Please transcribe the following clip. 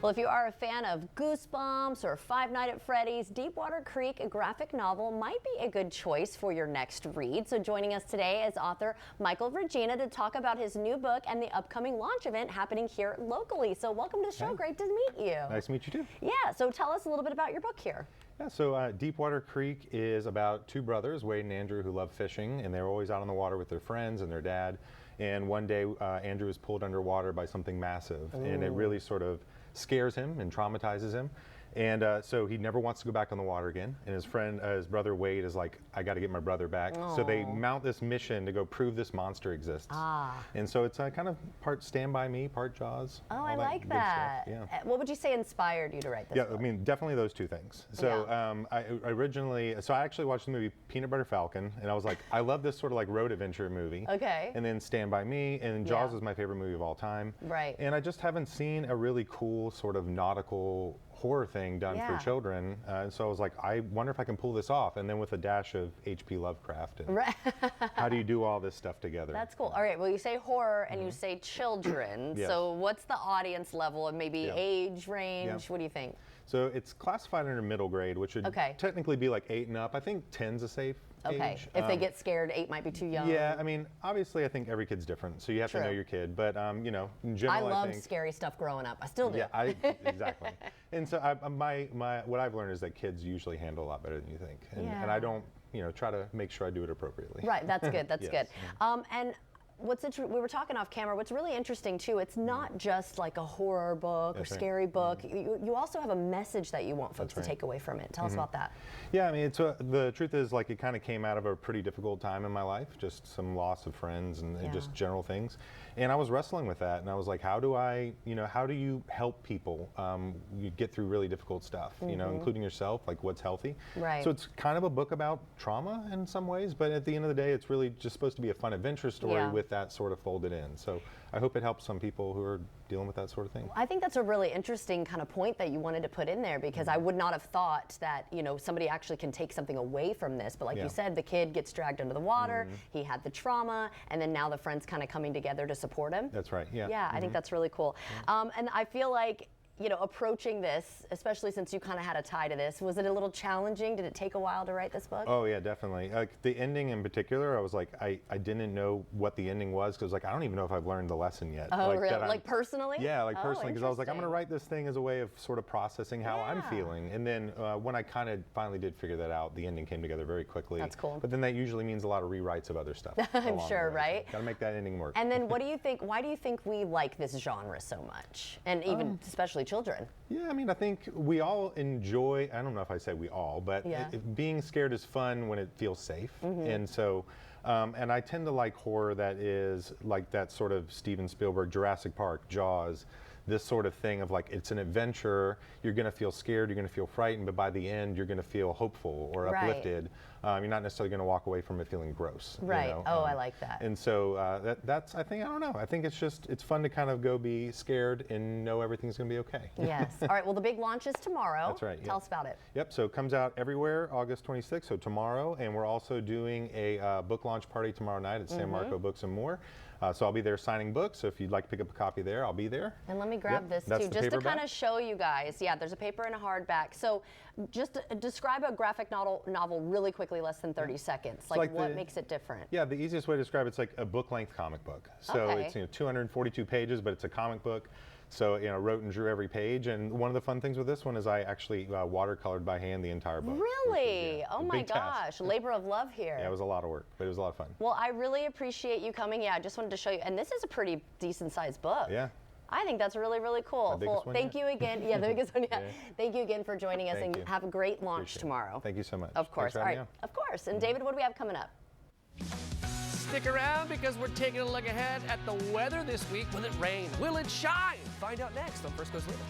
Well, if you are a fan of Goosebumps or Five Nights at Freddy's, Deepwater Creek, a graphic novel, might be a good choice for your next read. So joining us today is author Michael Regina to talk about his new book and the upcoming launch event happening here locally. So welcome to the show. Hey. Great to meet you. Nice to meet you too. Yeah, so tell us a little bit about your book here. Yeah, so Deepwater Creek is about two brothers, Wade and Andrew, who love fishing, and they're always out on the water with their friends and their dad. And one day, Andrew is pulled underwater by something massive, and it really sort of scares him and traumatizes him. And so he never wants to go back on the water again. And his friend, his brother Wade, is like, I got to get my brother back. Aww. So they mount this mission to go prove this monster exists. And so it's kind of part Stand By Me, part Jaws. Oh, I like that. Yeah. What would you say inspired you to write this book? I mean, definitely those two things. So I actually watched the movie Peanut Butter Falcon, and I was like, I love this sort of like road adventure movie. Okay. And then Stand By Me, and Jaws is my favorite movie of all time. Right. And I just haven't seen a really cool sort of nautical horror thing done for children. And so I was like, I wonder if I can pull this off. And then with a dash of H.P. Lovecraft. And how do you do all this stuff together? That's cool. All right, well, you say horror and you say children. Yes. So what's the audience level and maybe age range? What do you think? So it's classified under middle grade, which would technically be like 8 and up. I think 10's a safe age. If they get scared, 8 might be too young. Yeah, I mean, obviously I think every kid's different, so you have to know your kid. But you know, in general, I loved scary stuff growing up. I still do. Yeah, exactly. And so what I've learned is that kids usually handle a lot better than you think, and I don't, try to make sure I do it appropriately. Right, that's good. That's good. And we were talking off camera, what's really interesting too, it's not just like a horror book or scary book. You also have a message that you want folks to take away from it. Tell us about that. Yeah, I mean, the truth is, like, it kind of came out of a pretty difficult time in my life, just some loss of friends and just general things. And I was wrestling with that, and I was like, how do you help people you get through really difficult stuff, including yourself, like what's healthy. Right. So it's kind of a book about trauma in some ways, but at the end of the day, it's really just supposed to be a fun adventure story with that sort of folded in. So I hope it helps some people who are dealing with that sort of thing. I think that's a really interesting kind of point that you wanted to put in there, because I would not have thought that, somebody actually can take something away from this. But like you said, the kid gets dragged under the water, he had the trauma, and then now the friends kind of coming together to support him. That's right, yeah. Yeah, I think that's really cool. And I feel like, approaching this, especially since you kind of had a tie to this, was it a little challenging? Did it take a while to write this book? Oh yeah, definitely. Like the ending in particular, I was like, I didn't know what the ending was, because like I don't even know if I've learned the lesson yet. Oh, really? Like personally? Yeah, like personally, because I was like, I'm going to write this thing as a way of sort of processing how I'm feeling. And then when I kind of finally did figure that out, the ending came together very quickly. That's cool. But then that usually means a lot of rewrites of other stuff. I'm sure, right? Got to make that ending work. And then what do you think? Why do you think we like this genre so much, and even especially children? Yeah, I mean, I think we all enjoy, I don't know if I say we all, but being scared is fun when it feels safe. And so, and I tend to like horror that is like that sort of Steven Spielberg, Jurassic Park, Jaws, this sort of thing of like, it's an adventure, you're going to feel scared, you're going to feel frightened, but by the end, you're going to feel hopeful or uplifted. You're not necessarily going to walk away from it feeling gross. Right. I like that. And so that's, I don't know. I think it's fun to kind of go be scared and know everything's going to be okay. Yes. All right. Well, the big launch is tomorrow. That's right. Tell us about it. Yep. So it comes out everywhere August 26th, so tomorrow. And we're also doing a book launch party tomorrow night at San Marco Books and More. So I'll be there signing books. So if you'd like to pick up a copy there, I'll be there. And let me grab this too, just to kind of show you guys. Yeah, there's a paper and a hardback. So just describe a graphic novel really quickly, less than 30 seconds. Like what makes it different? Yeah, the easiest way to describe it's like a book-length comic book. So it's 242 pages, but it's a comic book. So wrote and drew every page, and one of the fun things with this one is I actually watercolored by hand the entire book. Really? Oh my gosh, labor of love here. Yeah, it was a lot of work, but it was a lot of fun. Well, I really appreciate you coming. Yeah, I just wanted to show you, and this is a pretty decent sized book. Yeah. I think that's really, really cool. Well, thank you again. Yeah, the biggest one. Yeah. Thank you again for joining us, and have a great launch tomorrow. Thank you so much. Of course. All right. Of course. And David, what do we have coming up? Stick around, because we're taking a look ahead at the weather this week. Will it rain? Will it shine? Find out next on First Coast Living.